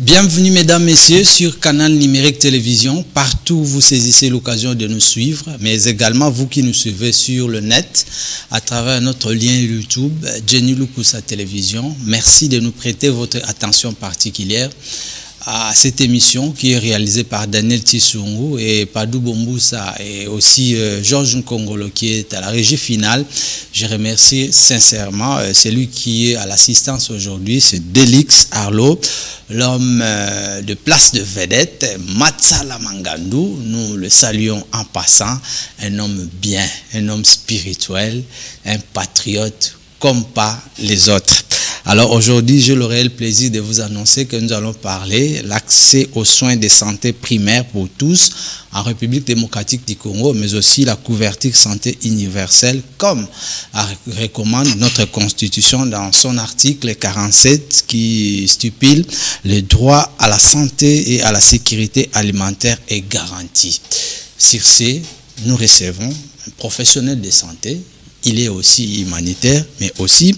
Bienvenue mesdames, messieurs sur Canal Numérique Télévision, partout où vous saisissez l'occasion de nous suivre, mais également vous qui nous suivez sur le net à travers notre lien YouTube, Jenny Lukusa Télévision. Merci de nous prêter votre attention particulière à cette émission qui est réalisée par Daniel Tissungu et Padou Bomboussa et aussi Georges Nkongolo qui est à la régie finale. Je remercie sincèrement celui qui est à l'assistance aujourd'hui, c'est Delix Arlo, l'homme de place de vedette, Matsala Mangandou. Nous le saluons en passant, un homme bien, un homme spirituel, un patriote comme pas les autres. Alors aujourd'hui, je l'aurai le plaisir de vous annoncer que nous allons parler l'accès aux soins de santé primaires pour tous en République démocratique du Congo, mais aussi la couverture santé universelle, comme recommande notre Constitution dans son article 47 qui stipule le droit à la santé et à la sécurité alimentaire est garanti. Sur ce, nous recevons un professionnel de santé, il est aussi humanitaire, mais aussi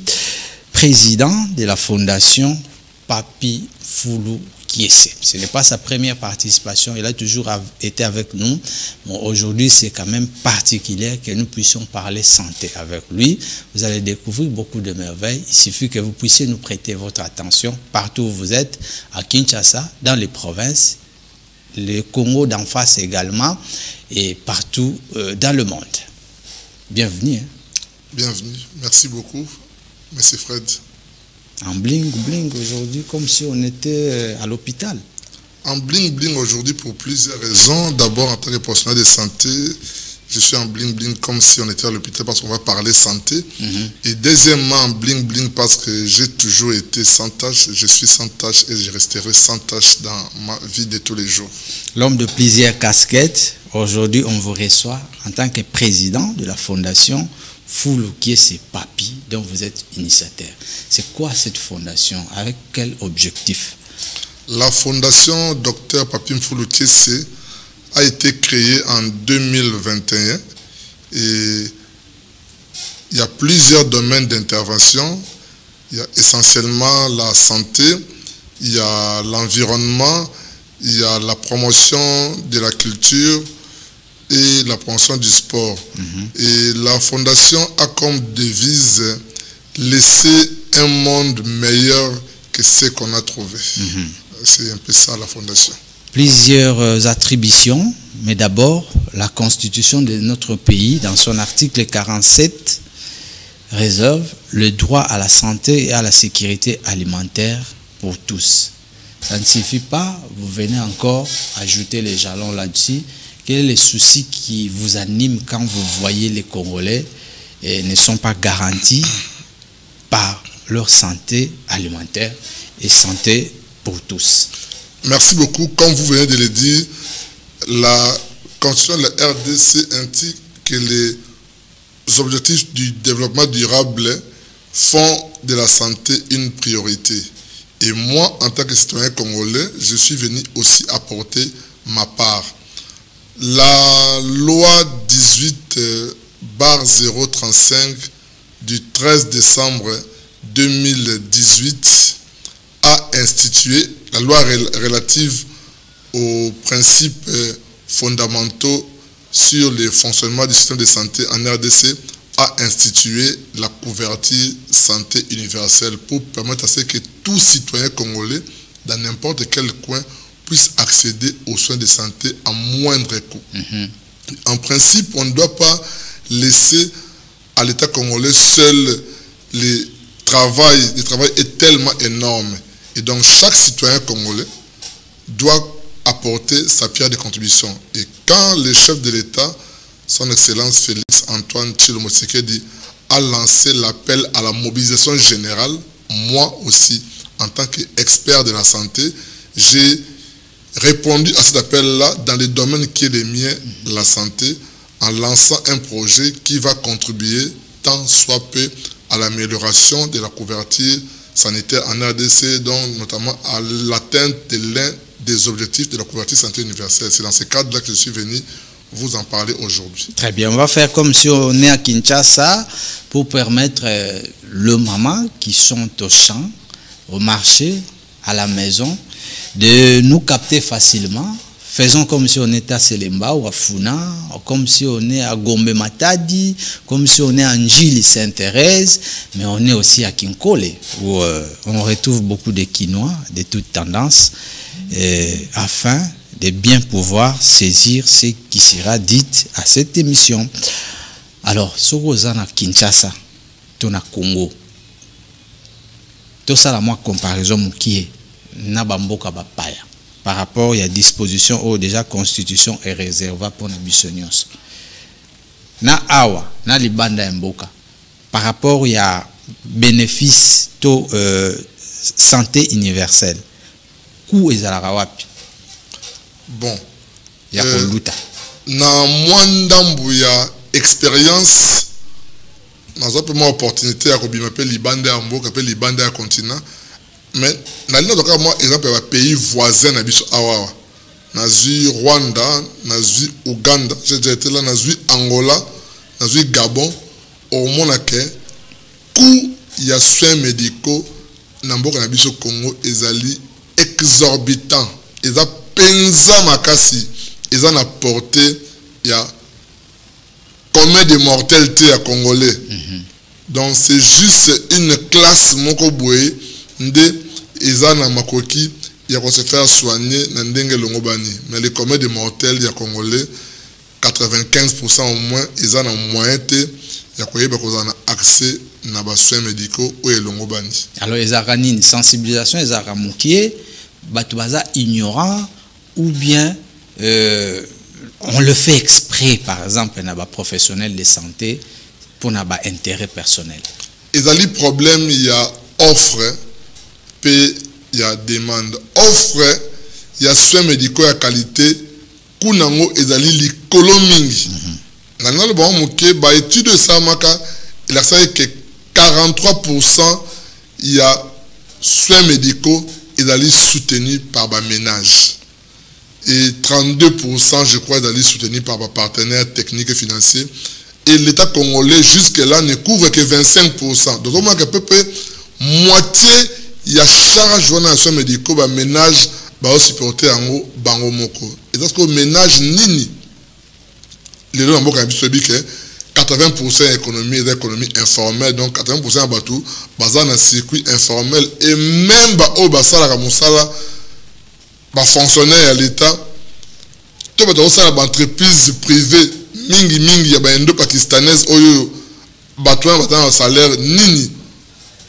président de la fondation Papi Fulu Kiese. Ce n'est pas sa première participation, il a toujours été avec nous. Bon, aujourd'hui, c'est quand même particulier que nous puissions parler santé avec lui. Vous allez découvrir beaucoup de merveilles. Il suffit que vous puissiez nous prêter votre attention partout où vous êtes, à Kinshasa, dans les provinces, le Congo d'en face également, et partout dans le monde. Bienvenue. Hein? Bienvenue, merci beaucoup. Merci Fred. En bling-bling aujourd'hui, comme si on était à l'hôpital. En bling-bling aujourd'hui pour plusieurs raisons. D'abord, en tant que professionnel de santé, je suis en bling-bling comme si on était à l'hôpital parce qu'on va parler santé. Et deuxièmement, en bling-bling parce que j'ai toujours été sans tâche, je suis sans tâche et je resterai sans tâche dans ma vie de tous les jours. L'homme de plusieurs casquettes, aujourd'hui on vous reçoit en tant que président de la fondation Fulu Kiese Papi, dont vous êtes initiateur. C'est quoi cette fondation? Avec quel objectif? La fondation Dr Papi Fulu Kiese a été créée en 2021 et il y a plusieurs domaines d'intervention. Il y a essentiellement la santé, il y a l'environnement, il y a la promotion de la culture et la promotion du sport. Et la fondation a comme devise laisser un monde meilleur que ce qu'on a trouvé. C'est un peu ça la fondation. Plusieurs attributions, mais d'abord la constitution de notre pays, dans son article 47, réserve le droit à la santé et à la sécurité alimentaire pour tous. Ça ne suffit pas, vous venez encore ajouter les jalons là-dessus. Quel est le souci qui vous anime quand vous voyez les Congolais ne sont pas garantis par leur santé alimentaire et santé pour tous? Merci beaucoup. Comme vous venez de le dire, la Constitution de la RDC indique que les objectifs du développement durable font de la santé une priorité. Et moi, en tant que citoyen congolais, je suis venu aussi apporter ma part. La loi 18/035 du 13 décembre 2018 a institué la loi relative aux principes fondamentaux sur le fonctionnement du système de santé en RDC a institué la couverture santé universelle pour permettre à ce que tout citoyen congolais, dans n'importe quel coin, puisse accéder aux soins de santé à moindre coût. En principe, on ne doit pas laisser à l'État congolais seul le travail. Le travail est tellement énorme. Et donc, chaque citoyen congolais doit apporter sa pierre de contribution. Et quand le chef de l'État, son Excellence Félix Antoine Tshilombo Tshisekedi, a lancé l'appel à la mobilisation générale, moi aussi, en tant qu'expert de la santé, j'ai répondu à cet appel-là dans les domaines qui est le mien, la santé, en lançant un projet qui va contribuer tant soit peu à l'amélioration de la couverture sanitaire en RDC, donc notamment à l'atteinte de l'un des objectifs de la couverture santé universelle. C'est dans ce cadre-là que je suis venu vous en parler aujourd'hui. Très bien, on va faire comme si on est à Kinshasa pour permettre les mamans qui sont au champ, au marché, à la maison, de nous capter facilement. Faisons comme si on était à Selemba ou à Funa, comme si on est à Gombe Matadi, comme si on est à Njili Sainte-Thérèse, mais on est aussi à Kinkole, où on retrouve beaucoup de Quinois de toutes tendances, afin de bien pouvoir saisir ce qui sera dit à cette émission. Alors, ce qu'on a à Kinshasa, on a Congo, tout ça, la moi comparaison qui est Nabamboka Bapaya. Par rapport à la disposition ou déjà constitution est réservée pour les bissonios. Na awa, na libanda mboka. Par rapport à bénéfice to santé universelle. Coût ezalaka wapi? Bon. Ya koluta. Na mwandambu ya expérience, nazo pe opportunité ya kobima pe libanda mboka pe libanda ya continent. Mais dans le moi exemple ya pays voisins na biso awa nazui Rwanda, nazui Uganda, j'ai déjà été là, nazui Angola, nazui Gabon, au monde que coût ya soins médicaux na mboka na biso Congo ezali exorbitant, eza penza makasi, eza na portée ya combien de mortalité à Congolais. Donc c'est juste une classe moko boye nde ezana makoki ya ko se faire soigner na ndenge longobani, mais les combien de mortels ya Congolais 95% au moins ezana moyen te ya koyeba kozana accès na ba soins médicaux ou longobani. Alors ezaka nini sensibilisation ezaka mokie batu baza ignorant ou bien on le fait exprès par exemple na ba professionnel de santé pour na ba intérêt personnel. Ezali problème il y a offre il y a demande. Offre, il y a soins médicaux à qualité. Kunango ezali likolo mingi. Nana le bon moké ba étude ça maka il a savé que 43% il y a soins médicaux ezali soutenus par ba ménage. Et 32% je crois ezali soutenus par ba partenaires techniques et financiers. Et l'État congolais jusque-là ne couvre que 25%. Donc au moins à peu près moitié il y a charge wana soins médicaux ba ménage ba supporter yango bango moko. Et parce que ménage nini les gens mboka biso bi que 80% économie informelle, donc 80% batou baza na circuit informel et même ba o basala ka mosala ba fonctionnaire à l'état to ba sala ba entreprise privée mingi ya ba indo pakistanaise oyo batou ba salaire nini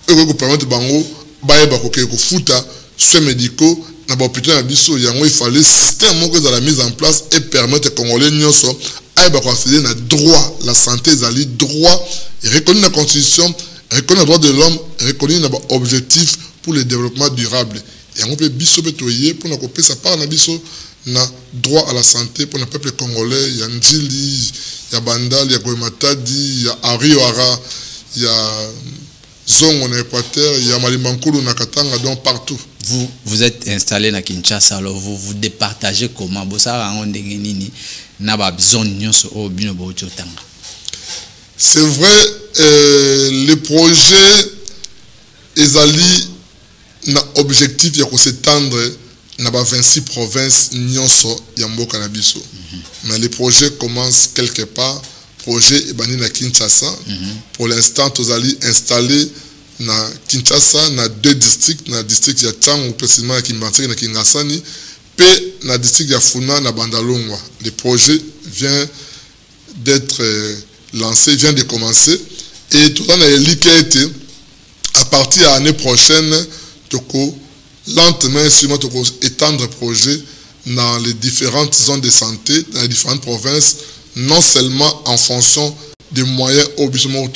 eko ko permettre bango baye bakoke ko futa soins médicaux na ba hôpital na biso yango il fallait système moko za la mise en place et permettre congolais nyonso ay ba ko accéder na droit la santé zali droit reconnu dans la constitution, reconnu le droit de l'homme, reconnu na ba objectif pour le développement durable yango pe biso betoyer pour na ko pesa part na biso na droit à la santé pour le peuple congolais ya Njili ya Bandal ya Gomatadi ya Ariwara ya Zongo en Équateur, il y a Malimbankulu na Katanga, donc partout. Vous êtes installé à Kinshasa, alors vous départagez comment c'est vrai, le projet Ezali n'a objectif de s'étendre dans 26 provinces nyonso ya mboka na biso. Mais le projet commence quelque part. Projet ebani na Kinshasa. Pour l'instant, tous allés installés na Kinshasa, na 2 districts, na district ya Tchangu, précisément à Kimbantsiri, na Kingasani, et na district ya Funa, na Bandalongwa. Le projet vient d'être lancé, vient de commencer, et tout le temps, il a été, à partir de l'année prochaine, toko lentement, sûrement, toko étendre le projet dans les différentes zones de santé, dans les différentes provinces, non seulement en fonction des moyens obligatoirement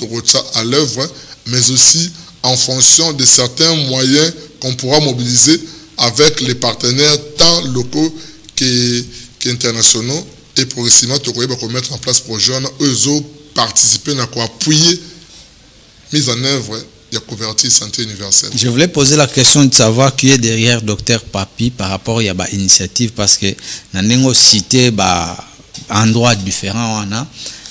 à l'œuvre, mais aussi en fonction de certains moyens qu'on pourra mobiliser avec les partenaires tant locaux qu'internationaux. Et progressivement, tu pourrais mettre en place pour jeunes, eux autres participer à appuyer mise en œuvre de la couverture santé universelle. Je voulais poser la question de savoir qui est derrière Dr Papi par rapport à l'initiative, parce que nous avons cité endroits différents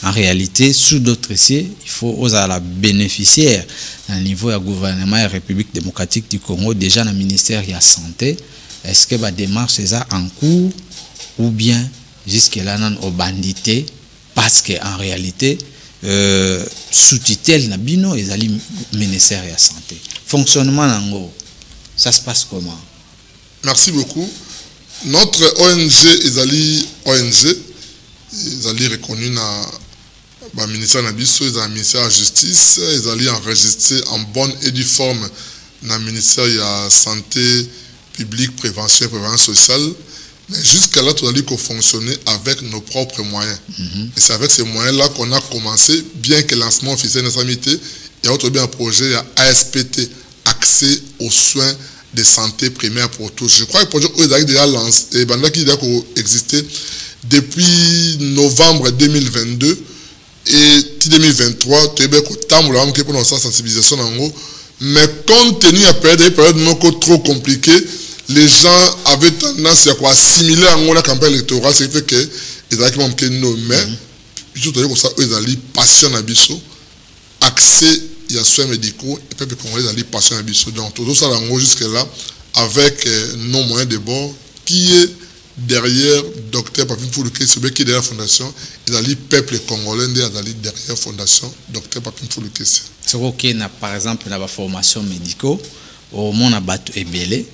en réalité sous d'autres ici il faut aux la bénéficiaire à niveau du gouvernement et République démocratique du Congo déjà dans le ministère de la santé est-ce que la démarche est en cours ou bien jusque-là non au bandité parce qu'en réalité sous-tutelle Nabino et ali ministère de la santé. Fonctionnement nango, ça se passe comment? Merci beaucoup. Notre ONG Ezali ONG, Ezali reconnu dans le ministère de la ministère de la Justice, Ezali enregistré en bonne et due forme dans le ministère de la Santé publique, prévention et prévention sociale. Mais jusqu'à là, tout a dit qu'on fonctionnait avec nos propres moyens. Et c'est avec ces moyens-là qu'on a commencé, bien que le lancement officiel n'a pas été, il y a autre bien un projet ASPT, accès aux soins de santé primaire pour tous. Je crois que le projet a déjà lancé, et qui a existé depuis novembre 2022 et 2023, tu as temps pour la sensibilisation. Mais compte tenu de la période trop compliquée, les gens avaient tendance à assimiler la campagne électorale, ce qui fait que les acquis que nous mais surtout comme ça ils allaient passion à biso accès il y a soins médicaux et puis qu'on les allaient passion à biso donc tout ça là jusque là avec nos moyens de bord qui est derrière docteur Papin Foulouké qui est derrière la fondation ils allaient peuple congolais ils allaient derrière fondation docteur Papin Foulouké c'est OK na par exemple na formation médicaux au monde abato ebele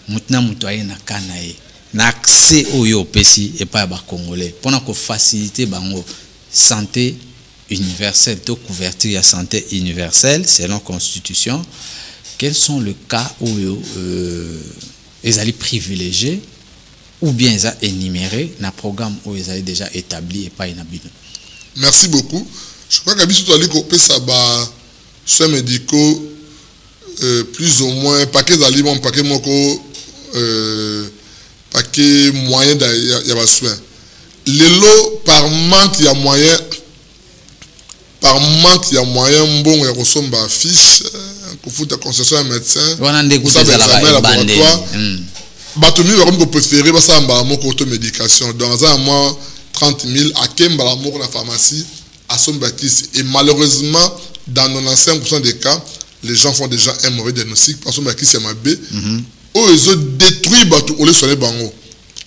mutna mutoye na kanae na accès au yopesi et pas ba congolais pour ko faciliter bango santé universelle to couverture ya santé universelle selon constitution. Quels sont les cas où ils allaient privilégier ou bien ils a énuméré na programme où ils allaient déjà établi et pas inhabile? Merci beaucoup. Je crois que biso to ali ko pesa ba soins médicaux plus ou moins paquet d'aliments paquet moko paquet moyen il y a soin les lots par manque il y a moyen bon il y a ressemble fiche pour foutre concession un médecin on a des laboratoire batumi va comme préférer ça en moko automédication dans un mois 30 000 à Kemba la moko la pharmacie à son bâtisse et malheureusement dans 95% des cas les gens font déjà un mauvais diagnostic parce que bâtisse est mabé ils ont détruit bateau au lieu de soigner bango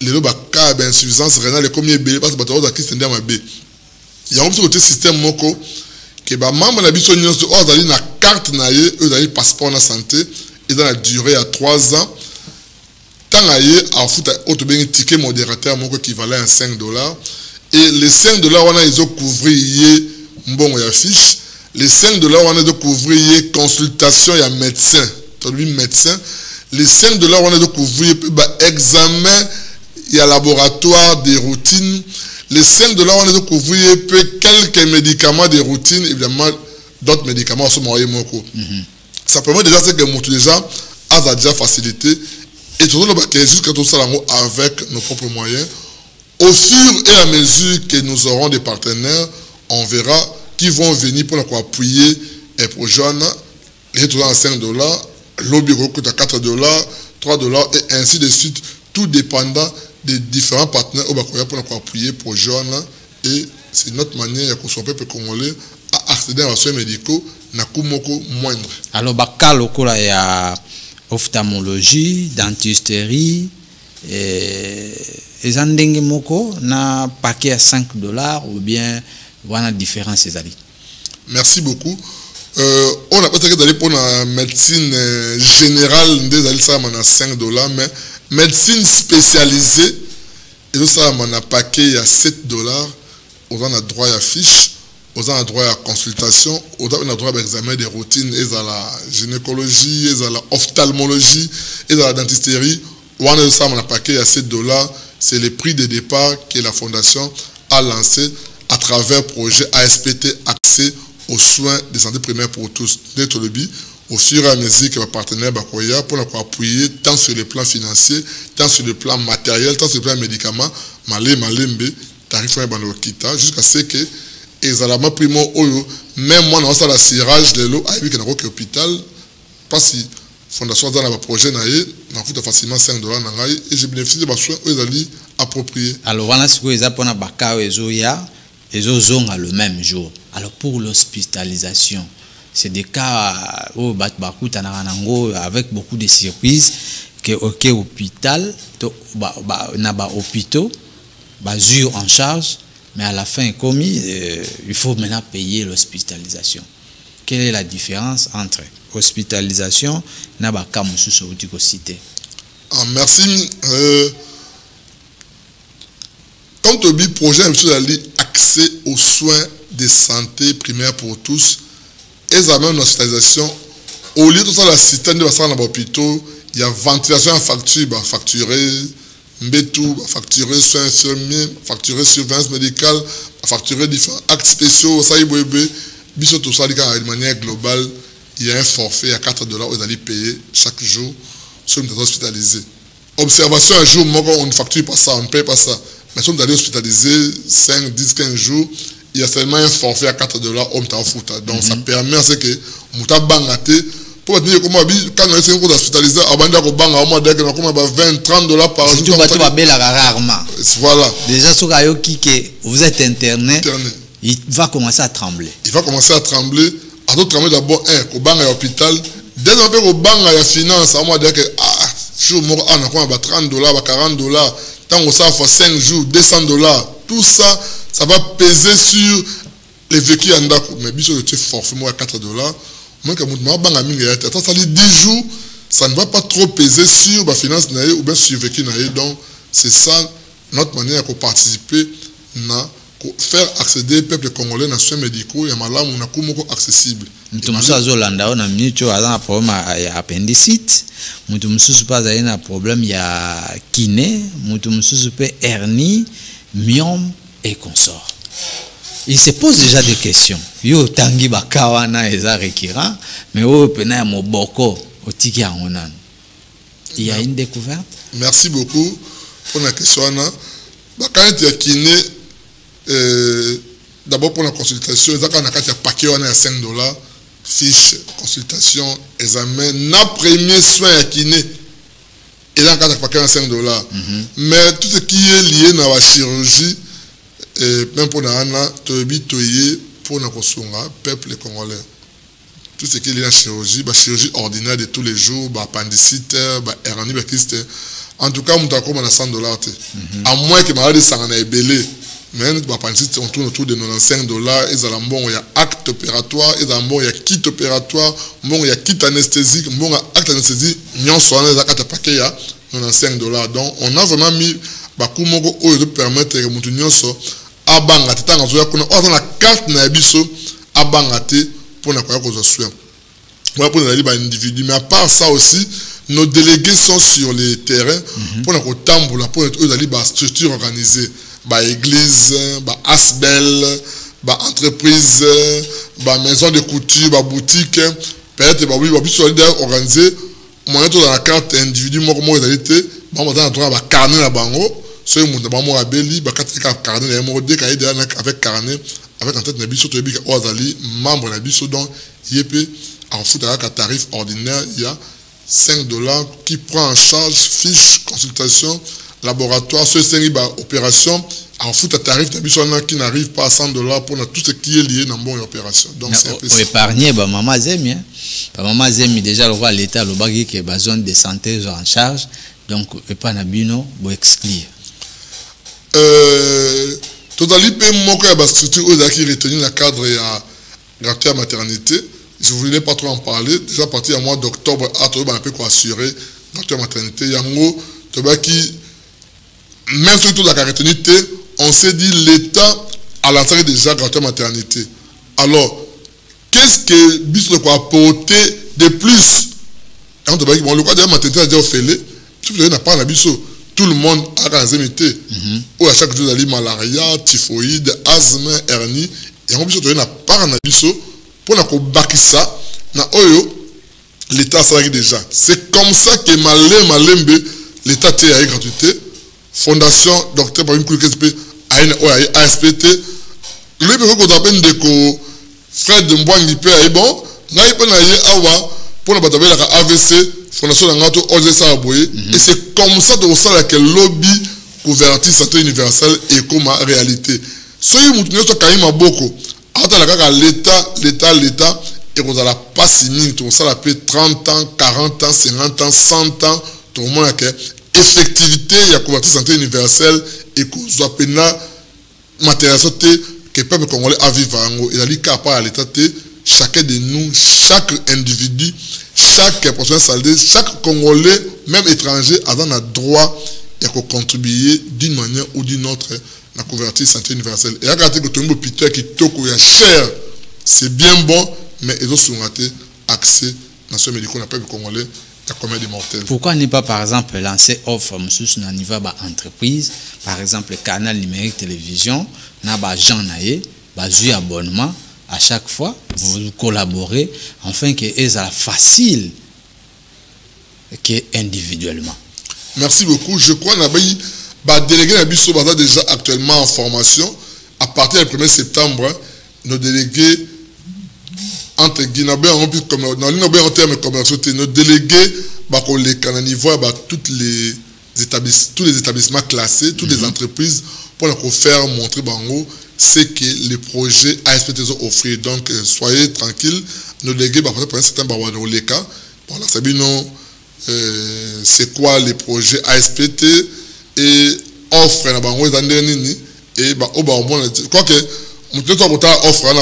les lots cas d'insuffisance rénale comme il parce que bateau qui s'est mabé il y a un petit système moko que ba membre na biso nyonso o azali na carte na ye eux azali passeport na santé et dans la durée à 3 ans tant aye a futa auto ben ticket modérateur moko équivalent à $5 et les $5 wana ils ont couvrir mbongo ya fiche les $5 wana ils ont couvrir consultation ya médecin to lui médecin les $5 wana ils ont couvrir ba examen ya laboratoire de routine. Les $5 on a couvrir quelques médicaments de routine, évidemment d'autres médicaments sont moyens moko. Ça permet déjà que montre déjà a déjà facilité et tout le jusqu'à tout ça avec nos propres moyens. Au fur et à mesure que nous aurons des partenaires, on verra qui vont venir pour appuyer un projet. Les tout à $5, l'objet coûte à $4, $3 et ainsi de suite, tout dépendant des différents partenaires au Bakoya pour appuyer pour jeunes et c'est notre manière que son peuple congolais à accéder aux soins médicaux na kumoko moindre. Alors bakalo kola ya ophtalmologie, dentisterie et zandenge moko na paquet à $5 ou bien voilà différence ces ali. Merci beaucoup. On a pas d'aller pour la médecine générale des ali ça mana $5 mais médecine spécialisée et ça on a paquet à $7 on a droit à fiche on a droit à consultation on a droit à examen de routine et à la gynécologie et à la ophtalmologie et à la dentisterie on a ça on a paquet à $7 c'est le prix de départ que la fondation a lancé à travers le projet ASPT accès aux soins de santé primaire pour tous d'être le but au fur et à mesure que les partenaires Bakoya pour appuyer tant sur le plan financier, tant sur le plan matériel, tant sur le plan médicament, malembe, tarif kita jusqu'à ce que les alamans primo même moi dans la cirage de l'eau avec un hôpital parce que fondation dans le projet naé n'a coûte facilement $5 nangai et je bénéficie de soins aux alliés appropriés. Alors voilà ce que les apona bakao ezoya ezozonga le même jour. Alors pour l'hospitalisation c'est des cas où avec beaucoup de surprises que OK hôpital na ba hôpitaux basure en charge, mais à la fin commis il faut maintenant payer l'hospitalisation. Quelle est la différence entre hospitalisation na ba cas mosusu outiko cité? Merci. Quand on dit projet accès aux soins de santé primaire pour tous, et amènent une hospitalisation, au lieu de ça, la système de l'hôpital, il y a ventilation à facture, facturer, facturer soins infirmiers, facturer surveillance médicale, facturer différents actes spéciaux, ça y est, tout ça, de manière globale, il y a un forfait à $4, vous allez payer chaque jour sur une hospitalisée. Observation un jour, on ne facture pas ça, on ne paye pas ça. Mais si on est hospitalisé 5, 10, 15 jours, il y a seulement un forfait à $4 on t'a foutu. Donc ça permet à ce que Mouta Bangaté, pour dire comment quand on est hospitalisé, on va dire qu'on banga au moins $20, $30 par jour. Tu vas bella rarement. Voilà. Déjà sur Ayoki que vous êtes interné, il va commencer à trembler. Il va commencer à trembler. À d'autres trembler d'abord au banga à l'hôpital. Dès qu'on au banga à finance, on va dire que jour on a $30, $40. Tant que ça fait 5 jours, $200, tout ça, ça va peser sur les vécus en d'accord. Mais si tu forfait moi à $4, moi que ça dit 10 jours, ça ne va pas trop peser sur la finance ou bien sur le vécu. Donc c'est ça notre manière de participer à faire accéder le peuple congolais aux soins médicaux et à malade ou accessible. Mutu mususu Zolanda on a minute aza na problème ya appendicite, mutu mususu pas na problème ya kiné, mutu mususu pe hernie, myome et consort. Il se pose déjà des questions. Yo tangi bakawana eza récurrent, mais o pena moboko otiki yangonan. Il y a une découverte. Merci beaucoup pour la question. Bakana ya kiné d'abord pour la consultation, ils ont un paquet à $5, fiche, consultation, examen, na premier soin à kiné, et là un paquet à $5. Mais tout ce qui est lié à la chirurgie, même pour la pour la peuple congolais, tout ce qui est lié à la chirurgie ordinaire de tous les jours, appendicite, hernie, en tout cas, on a $100. À moins que maladie s'en ait belé. Mais on tourne autour de $95, il y a acte opératoire, il y a kit opératoire, il y a kit anesthésique, il y a acte anesthésique, il y a $95. Donc on a vraiment mis Bakumogo qui permettre que nous à Bangate, on a la carte à Bangate pour la soin. Voilà pour les individus. Mais à part ça aussi, nos délégués sont sur les terrains pour la structure organisée. Église, asbel, entreprise, maison de couture, boutique, peut-être organisé, moyen dans la carte individu, carnet la bango, so mon abeli, carnet avec carnet, avec en tête nabiso, membre nabiso, donc yep, en foot avec un tarif ordinaire, il y a $5 qui prend en charge fiche, consultation, laboratoire, ce c'est une opération en foot à tarif qui n'arrive pas à $100 pour tout ce qui est lié dans une bonne opération. Donc c'est un peu ça. Épargner, maman Zemi, maman Zemi déjà le roi l'État le bagui qui est besoin de santé en charge, donc et pas nabino pour exclure. Totalement peu moque à structure qui retenir la cadre à gratuité à maternité. Je ne voulais pas trop en parler. Déjà à partir du mois d'octobre, à tout un peu quoi assurer gratuité à maternité. Yango, qui même surtout la maternité, on s'est dit l'État a lancé déjà gratuité maternité. Alors, qu'est-ce que Bissot a apporté de plus? Le quoi de la maternité a déjà fait, tout n'a pas Bissot. Tout le monde a réalité. Ou à chaque jour, il y a malaria, typhoïde, asthme, hernie. Et on n'a pas Bissot pour nous ça. L'État a déjà. C'est comme ça que Malembe, l'État a eu gratuité. Fondation Dr. Babim Koulikespe a ASPT. Le peu qu'on appelle de Fred Mbwangi Pe est bon. N'a pas pour la bataille la AVC, Fondation Langato Ozesa Aboye. Et c'est comme ça que le lobby couverture santé universelle et comme réalité. Si vous avez un beaucoup, l'État, et vous n'allez pas signer, tout ça, 30 ans, 40 ans, 50 ans, 100 ans. tout le monde a que effectivité il y a couverture santé universelle et qu'on soit pénal matériel que le peuple congolais a vivre il a dit qu'à part l'état chacun de nous, chaque individu, chaque personne salariée, chaque Congolais, même étranger, a un droit de contribuer d'une manière ou d'une autre à la couverture santé universelle. Et à côté que tout le monde qui est cher, c'est bien bon, mais ils ont souvent accès dans ce médical dans le peuple congolais. Il y a combien de mortels. Pourquoi ne pas, par exemple, lancer offre à niveau entreprise, par exemple, canal numérique télévision, n'a pas Jean Naé, abonnement. À chaque fois, vous collaborez afin que ça facile que individuellement. Merci beaucoup. Je crois que délégué Nabiso déjà actuellement en formation. À partir du 1er septembre, nos délégués entre Guinabé en termes commerciaux, nos délégués tous les établissements classés, toutes les entreprises pour leur faire montrer bango c'est que les projets ASPT ont offert. Donc, soyez tranquilles. Nos délégués, pour l'instant, c'est quoi les projets ASPT et offre et quoi que offre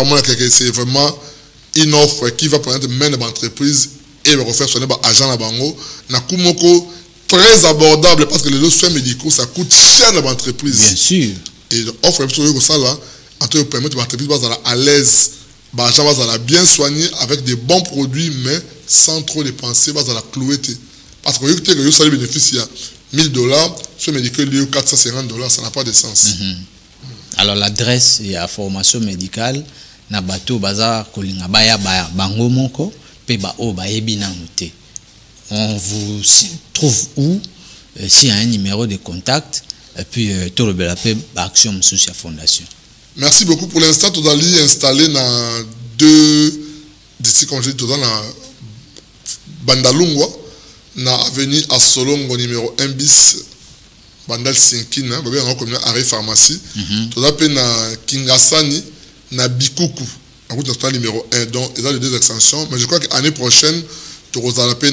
c'est vraiment une offre qui va permettre même d'entreprise et refaire son agent à bango na kumoko très abordable parce que les soins médicaux ça coûte cher dans l'entreprise. Bien sûr. Et offre que ça là en tout cas permettre l'entreprise à l'aise bien soigné avec des bons produits mais sans trop dépenser à la cloueté parce que vous savez bénéfice il y a $1000 ce médical il y a $450 ça n'a pas de sens. Alors l'adresse il y a formation médicale na bateau bazar kolinga baya bango moko pe ba o ba yebi na noté. On vous trouve où s'il y a un numéro de contact et puis tout le belapé action sous sa fondation. Merci beaucoup pour l'instant tout allez installé dans deux d'ici comme je dis tout dans la Bandalungwa na avenue à Solongo numéro 1 bis Bandal Sinkina ba bien comme arrêt pharmacie tout appelé na Kingasani na Bikuku en route nationale numéro 1 donc il y a les deux extensions mais je crois que l'année prochaine tu vas aller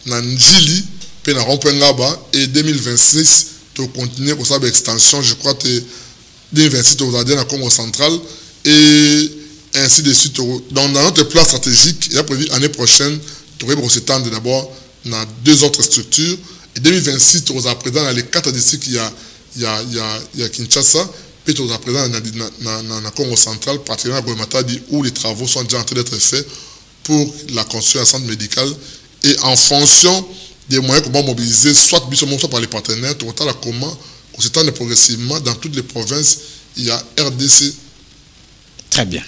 na Njili pe na Rompengaba et 2026 tu continuer pour ça extension je crois que 2026 tu vas aller na Congo central et ainsi de suite dans notre plan stratégique il y a prévu l'année prochaine tu vas s'étendre d'abord dans deux autres structures et 2026 tu vas présent dans les 4 districts il y a Kinshasa puis tu vas présent dans Congo central particulièrement à Goematadi où les travaux sont déjà en train d'être faits pour la construction d'un centre médical et en fonction des moyens qu'on va mobiliser soit par les partenaires tu vas comment on s'étend progressivement dans toutes les provinces il y a RDC. Très bien.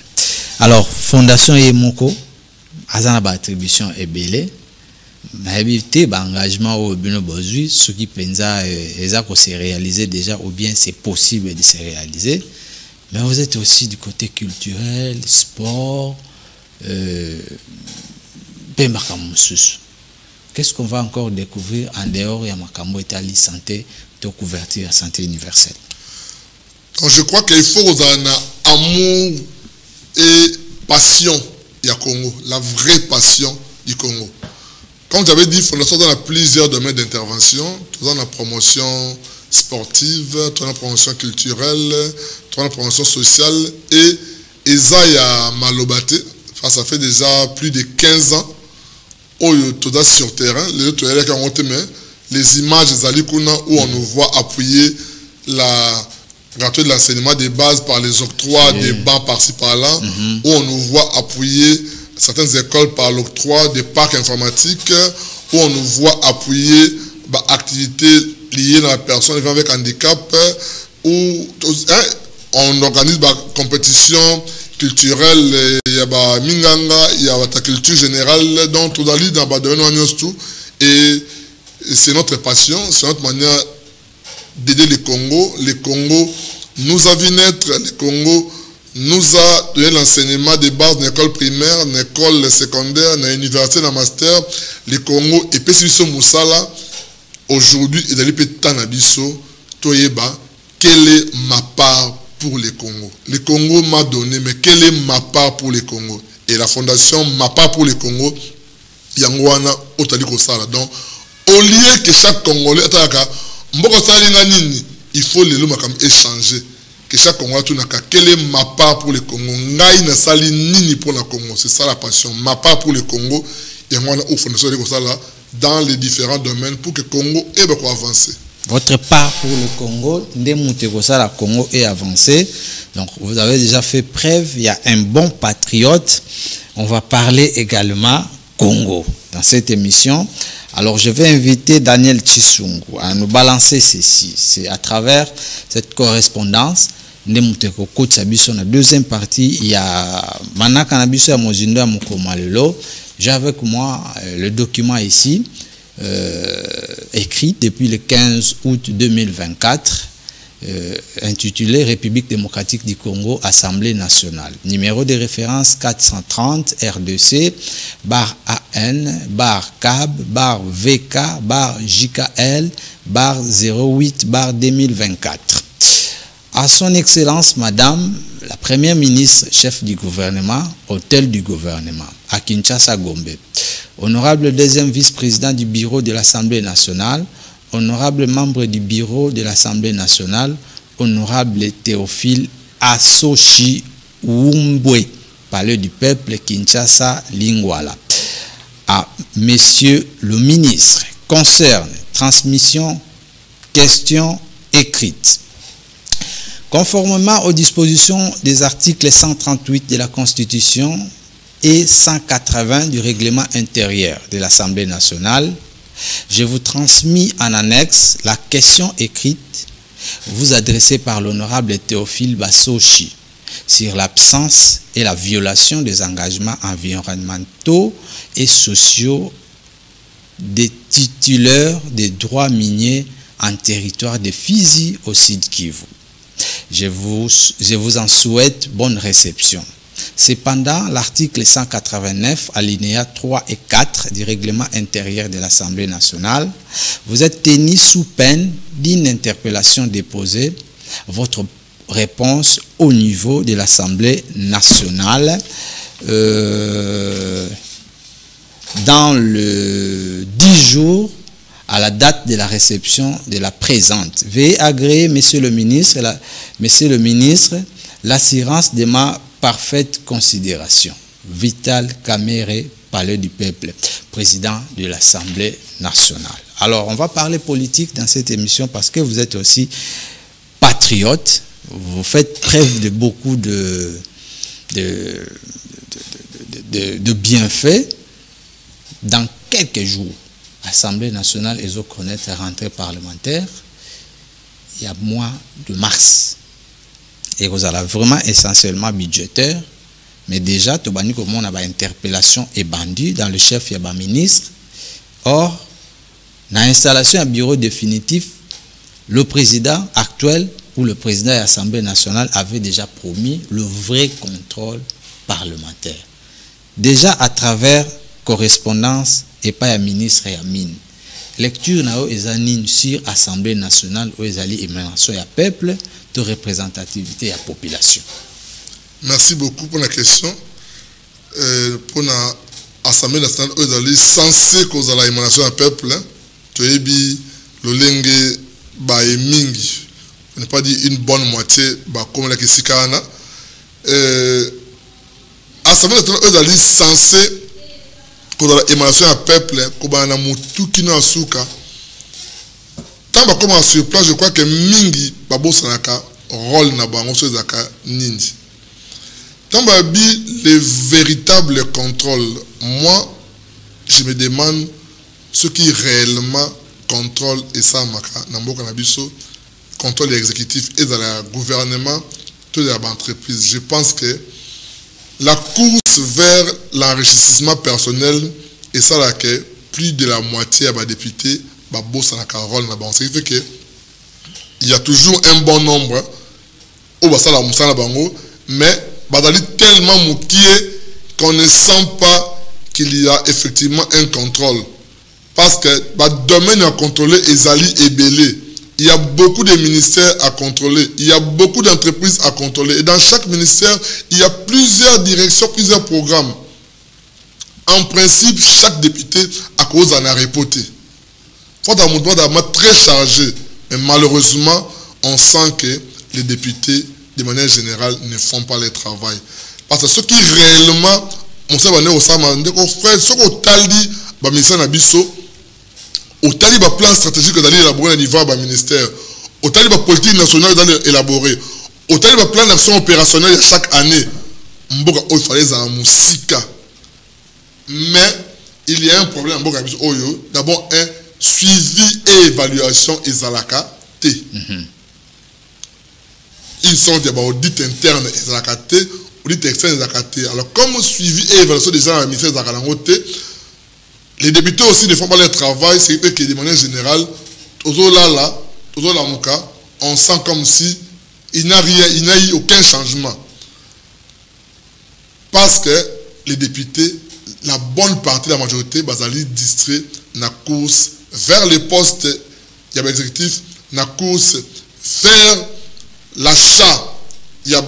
Alors Fondation Yemoko azana ba attribution ebele mais éviter engagement au bino bozui ce qui pensa se réaliser déjà ou bien c'est possible de se réaliser mais vous êtes aussi du côté culturel sport qu'est-ce qu'on va encore découvrir en dehors de Makambo Etali santé de couverture à santé universelle. Donc je crois qu'il faut un amour et passion du Congo, la vraie passion du Congo. Comme j'avais dit, Fondation dans plusieurs domaines d'intervention, tout dans la promotion sportive, tout dans la promotion culturelle, tout dans la promotion sociale et Esaïa Malobate, ça fait déjà plus de 15 ans tout sur terrain, les images des Alikuna où on nous voit appuyer la gratuité de l'enseignement des bases par les octrois des bancs par-ci par-là, où on nous voit appuyer certaines écoles par l'octroi des parcs informatiques, où on nous voit appuyer activités liées à la personne vivant avec handicap, où on organise des compétitions culturelles, il y a Minganga, il y a la culture générale, donc tout dans le domaine tout. Et c'est notre passion, c'est notre manière d'aider le Congo. Le Congo nous a vu naître, le Congo nous a donné l'enseignement des bases de l'école primaire, de l'école secondaire, de l'université, de la master. Le Congo et Pessibiso Moussala, aujourd'hui, il a dit Tanabiso, Toyeba, quelle est ma part pour le Congo? Le Congo m'a donné, mais quelle est ma part pour le Congo? Et la fondation Ma part pour le Congo, Yangwana Otali Kosala. Donc, au lieu que chaque Congolais il faut les échanger. Que chaque Congolais quelle est ma part pour le Congo, pour le Congo, c'est ça la passion, ma part pour le Congo, et moi dans les différents domaines pour que le Congo ait avancé. Votre part pour le Congo, le Congo est avancé. Donc vous avez déjà fait preuve, il y a un bon patriote. On va parler également Congo dans cette émission. Alors je vais inviter Daniel Chisungu à nous balancer ceci. C'est à travers cette correspondance. La deuxième partie, il y a Manakanabiso à Mozindo à Mukomalelo. J'ai avec moi le document ici, écrit depuis le 15 août 2024, intitulé République démocratique du Congo, Assemblée nationale. Numéro de référence 430 RDC, bar AN, bar CAB, bar VK, bar JKL, bar 08, bar 2024. À son Excellence, Madame la Première ministre, chef du gouvernement, hôtel du gouvernement, à Kinshasa, Gombe. Honorable deuxième vice-président du bureau de l'Assemblée nationale, honorable membre du bureau de l'Assemblée nationale, honorable Théophile Asoshi Umbwe, palais du peuple, Kinshasa, Lingwala. À Monsieur le ministre, concerne transmission, questions écrites. Conformément aux dispositions des articles 138 de la Constitution et 180 du règlement intérieur de l'Assemblée nationale, je vous transmis en annexe la question écrite vous adressée par l'honorable Théophile Bassochi sur l'absence et la violation des engagements environnementaux et sociaux des titulaires des droits miniers en territoire de Fizi au Sud Kivu. Je vous en souhaite bonne réception. Cependant, l'article 189, alinéas 3 et 4 du règlement intérieur de l'Assemblée nationale, vous êtes tenu sous peine d'une interpellation déposée. Votre réponse au niveau de l'Assemblée nationale dans le 10 jours à la date de la réception de la présente. Veuillez agréer, Monsieur le ministre, l'assurance de ma parfaite considération. Vital Kamere, palais du peuple, président de l'Assemblée nationale. Alors, on va parler politique dans cette émission parce que vous êtes aussi patriote. Vous faites preuve de beaucoup de bienfaits. Dans quelques jours, l'Assemblée nationale et connaître la rentrée parlementaire, il y a mois de mars. Et vous avez vraiment essentiellement budgétaire, mais déjà, tout le monde a une interpellation et bandit dans le chef, il y a un ministre. Or, dans l'installation à bureau définitif, le président actuel ou le président de l'Assemblée nationale avait déjà promis le vrai contrôle parlementaire. Déjà à travers correspondance et pas un ministre et un mine. Lecture nao ezanine sur Assemblée nationale où ezali émanation ya peuple de représentativité à population. Merci beaucoup pour la question. Pour l'Assemblée nationale où ezali censé cause la émanation à peuple, tu es bi lolenge ba mingi. On n'a pas dit une bonne moitié ba comme la kisikana. Assemblée nationale où ezali censé pour l'émanation à peuple, comme mutuki na suka. Tant que comme sur place, je crois que mingi babo sanaka rôle na bango so zaka nindi. Tant que le véritable contrôle, moi je me demande ce qui réellement contrôle et ça maka namboka na biso contrôle exécutif et dans le gouvernement tout les entreprises. Je pense que la course vers l'enrichissement personnel et ça là que plus de la moitié des députés bossent dans la carole. Ce qui fait que il y a toujours un bon nombre au basala musala bango, mais badali tellement moukié qu'on ne sent pas qu'il y a effectivement un contrôle parce que domaine à contrôler ezali et belé. Il y a beaucoup de ministères à contrôler, il y a beaucoup d'entreprises à contrôler. Et dans chaque ministère, il y a plusieurs directions, plusieurs programmes. En principe, chaque député a cause en a reporté. très chargé. Mais malheureusement, on sent que les députés, de manière générale, ne font pas le travail. Parce que ce qui réellement, on sait frère, ce qu'on t'a dit, le ministère Nabiso, au tali ba plan stratégique d'aller élaborer au niveau du ministère, au tali ba politique nationale d'aller élaborer, au tali ba plan d'action opérationnelle chaque année, mboka il fallait en musika. Mais il y a un problème mboka oyo, d'abord un suivi et évaluation ezalaka T. Ils sont des audits internes ezalaka T, audits externes ezalaka T. Alors comme suivi et évaluation des gens à la ministère ezalaka T, les députés aussi ne font pas leur travail, c'est eux qui, de manière générale, on sent comme si il n'y a eu aucun changement. Parce que les députés, la bonne partie de la majorité, basali distrait la course vers les postes, il y a l'exécutif, la course vers l'achat, il y a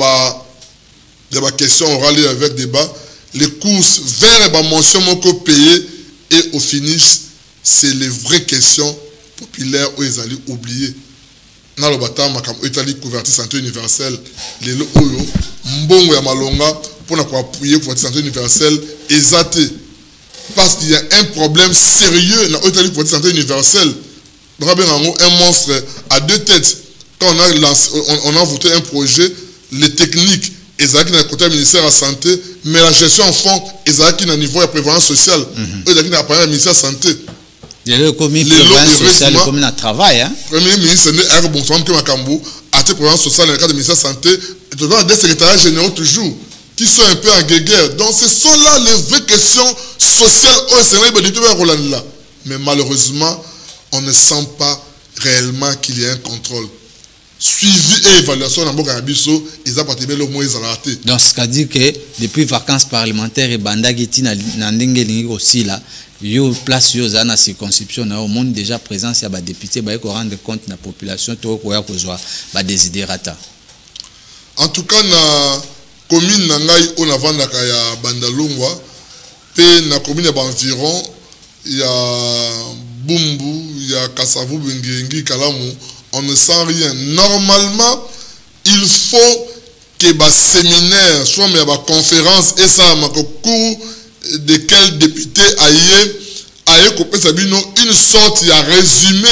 des questions orales avec débat, les courses vers les mentions moko payées. Et au finish, c'est les vraies questions populaires où ils allaient oublier. Dans le bâtiment, ils allaient couverture santé universelle. Les oyo, mbongo ya malonga pour appuyer couverture santé universelle exacté. Parce qu'il y a un problème sérieux dans l'Italie couverture santé universelle. Un monstre à deux têtes. Quand on a voté un projet, les techniques. Ils ont un côté ministère de la santé, mais la gestion en fond, ils ont un niveau de prévoyance sociale. Ils ont un ministère de la santé. Le comité de prévoyance sociale, le comité de travail. Le premier ministre de Air Bonsoir, qui a été prévoyance sociale dans le cadre du ministère de la santé, et tout des secrétariats généraux toujours, qui sont un peu en guerre. Donc ce sont là les vraies questions sociales au Sénégal. Mais malheureusement, on ne sent pas réellement qu'il y ait un contrôle. Suivi et évaluation dans Boka Abisso, ils ont participé le moins raté. Donc, ce qui dit que depuis vacances parlementaires et Banda Giti Nandenge aussi là, il y a place dans la circonscription, au monde déjà présent, il y a des députés qui rendre compte de la population, qui ont des idérata. En tout cas, la commune Nangai, on a vendu à Bandalungwa, et la commune d'environ, il y a Bumbu, il y a Kassavou, Bengengi, Kalamou. On ne sent rien. Normalement, il faut que les séminaires, soit mais conférence, et ça, au cours de quel député aille une sorte de résumé.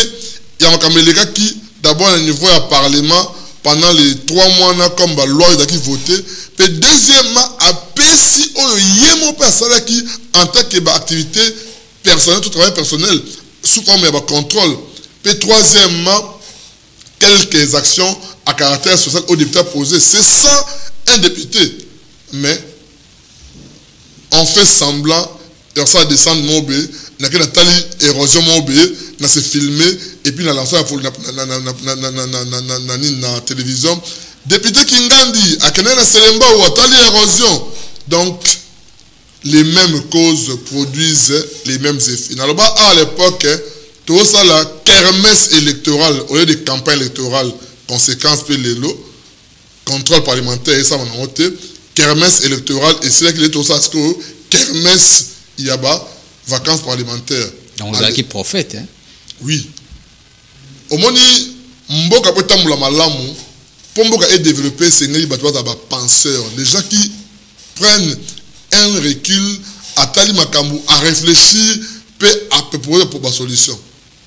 Il y a un qui, d'abord, au niveau du Parlement, pendant les 3 mois, comme la loi qui voté. Puis, deuxièmement, après, si on y a mon personnel qui, en tant qu'activité personnelle, tout travail personnel, sous forme de contrôle. Puis, troisièmement, quelques actions à caractère social aux députés posés. C'est ça un député. Mais on fait semblant, et ça descend mobé, n'a qu'une érosion mobé, n'a se filmé, et puis n'a lancé la télévision. Député Kingandi, à Kenen Selemba ou à Tali érosion. Donc, les mêmes causes produisent les mêmes effets. À l'époque, tout ça, la kermesse électorale, au lieu de campagne électorale, conséquence pour les lots, contrôle parlementaire, et ça, on a noté, kermesse électorale, et c'est là qu'il est tout ça, parce que kermesse, il y a vacances parlementaires. Donc, vous avez qui prophète, hein? Oui. Au moment où Mboka peut tamboula malamu, pour Mboka est développé, c'est des penseurs, des gens qui prennent un recul, à Tali Makambu, à réfléchir, à proposer pour la solution.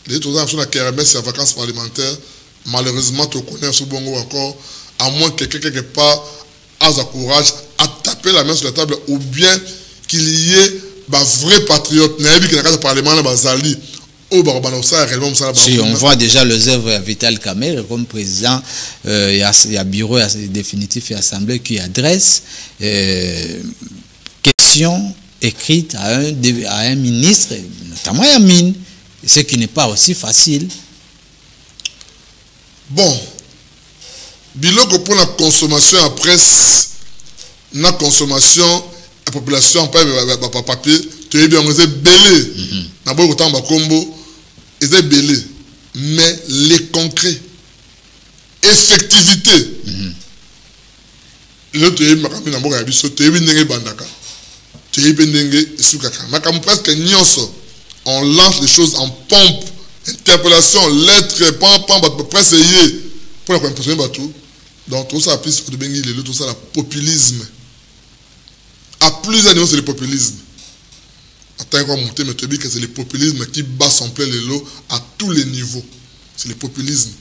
Les autres gens qui ont kermesse et vacances parlementaires, malheureusement, tu connais ce bon encore, à moins que quelqu'un quelque part a le courage à taper la main sur la table, ou bien qu'il y ait un vrai patriote, qui n'a pas de parlement, si on voit déjà les œuvres à Vital Kamerhe comme président, il y a bureau définitif et assemblée qui adresse questions écrites à un ministre, notamment à Mine, ce qui n'est pas aussi facile. Bon, biloko pour la consommation en presse, la consommation, la population, pas papier, tu es bien, on est belé. N'a pas autant de combo, ils est belé. Mais les concrets, effectivité, tu es bien, tu es bien, bandaka. Tu es bien, presque nyonso. On lance les choses en pompe interpellation, lettre, presse pour la impressionner bateau. Donc tout ça plus de bengi le tout ça le populisme. À plusieurs niveaux c'est le populisme. Attends qu'on monte mais tu dis que c'est le populisme qui bat son plein le lot à tous les niveaux. C'est le populisme.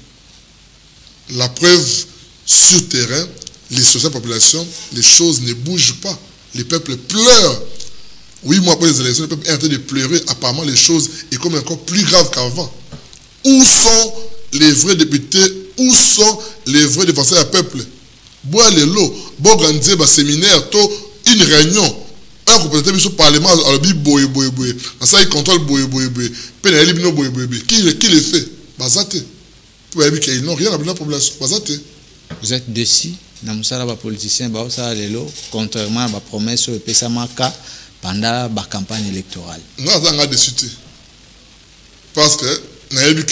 La preuve sur terrain, les sociétés populations, les choses ne bougent pas. Les peuples pleurent. Oui, moi après les élections, le peuple est en train de pleurer. Apparemment les choses est comme encore plus grave qu'avant. Où sont les vrais députés? Où sont les vrais défenseurs du peuple? Bois les lots, bon grandir un séminaire, une réunion. Un représentant du parlement à l'objet boye. Dans ça il contrôle boye. Pénal bino boye. Qui le fait? Bazate. Pour dire qu'ils n'ont rien à la population. Bazate. Vous êtes déçus? Dans les politiciens, ça contrairement à la promesse de Pessamaka pendant la campagne électorale. Non, ça n'a déçu. Parce que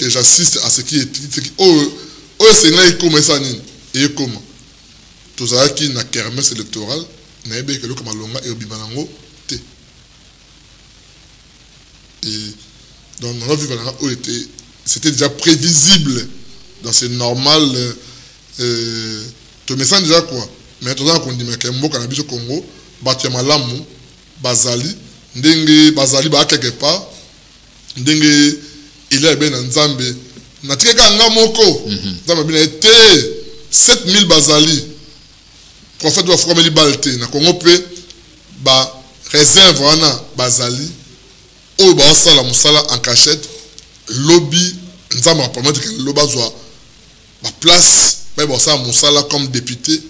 j'assiste à ce qui est. C'est là qu'il commence à dire. Et comment? Tout ça qui n'a kermesse électorale, n'a pas que le Kamalonga et Obimanango T. Et donc, dans notre vie, c'était déjà prévisible. Donc, c'est normal. Tu me sens déjà quoi? Mais tout ça, on dit que Mbo Cannabis au Congo, Batiamalamu, Bazali, Ndenge Bazali, quelque part, Ndenge, il est bien en Zambie. Natika Ngamoko, Zambie a été 7000 Bazali. Prophète de la Fromeli Balte, na Congo pe, réserve wana Bazali, ou Basala Moussala en cachette, lobby, Nzamba a promis que le lobby soit place. Ça, Moussala comme député,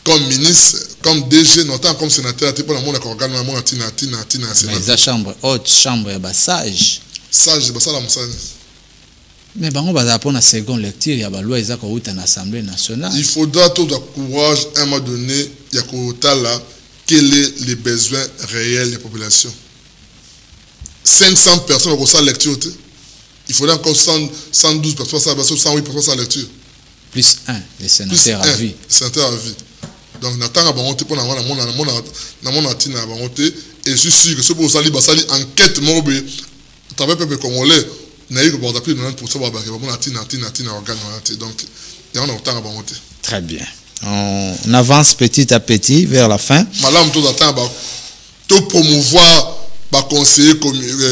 comme ministre, comme DG, notamment comme sénateur, tu peux le monde organe le monde tina. Mais la chambre haute, chambre sage. Sage, ça la Moussala. Mais on va apprendre la seconde lecture, il y a la loi en Assemblée nationale. Il faudra tout le courage à un moment donné, il y a là, quels sont les besoins réels des populations. 500 personnes ont sa lecture. Il faudrait encore 112 personnes, 108 personnes à lecture. Plus 1, les sénateurs à vie. Sénateurs à vie. Donc, nous avons pour et je suis sûr que ce pour ça, enquête mobile, à travers le peuple congolais, nous avons plus de 90% de donc, il y a autant à monter. Très bien. On avance petit à petit vers la fin. Madame, tout promouvoir les conseillers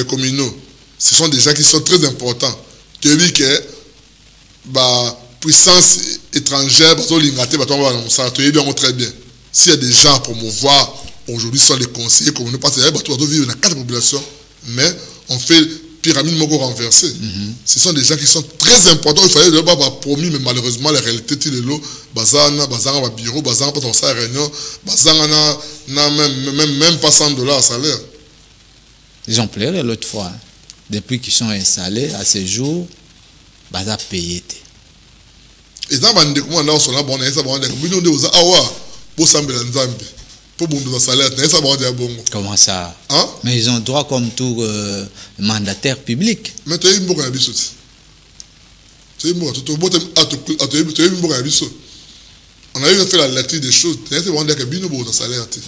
communaux. Ce sont des gens qui sont très importants. Tu dis que puissance étrangère, très bien. S'il y a des gens à promouvoir, aujourd'hui, ce sont les conseillers communaux, parce que vivre dans 4 populations, mais on fait pyramide moko renversée. Ce sont des gens qui sont très importants. Il fallait pas promis, mais malheureusement, la réalité, c'est que bazana, bureau, bazana, pas sa réunion, bazana, même pas $100 salaire. Ils ont pleuré l'autre fois. Depuis qu'ils sont installés, à ce jour, baza payé. Et dans le monde, on a son abonné, ça va dire, awa, pour s'embêter en Zambie, pour bon salaire, ça va dire bon. Comment ça? Hein? Mais ils ont droit comme tout mandataire public. Mais tu as eu beaucoup d'habitude. On a eu fait la lecture des choses. Tu as dit que bien beaucoup de salaire. Il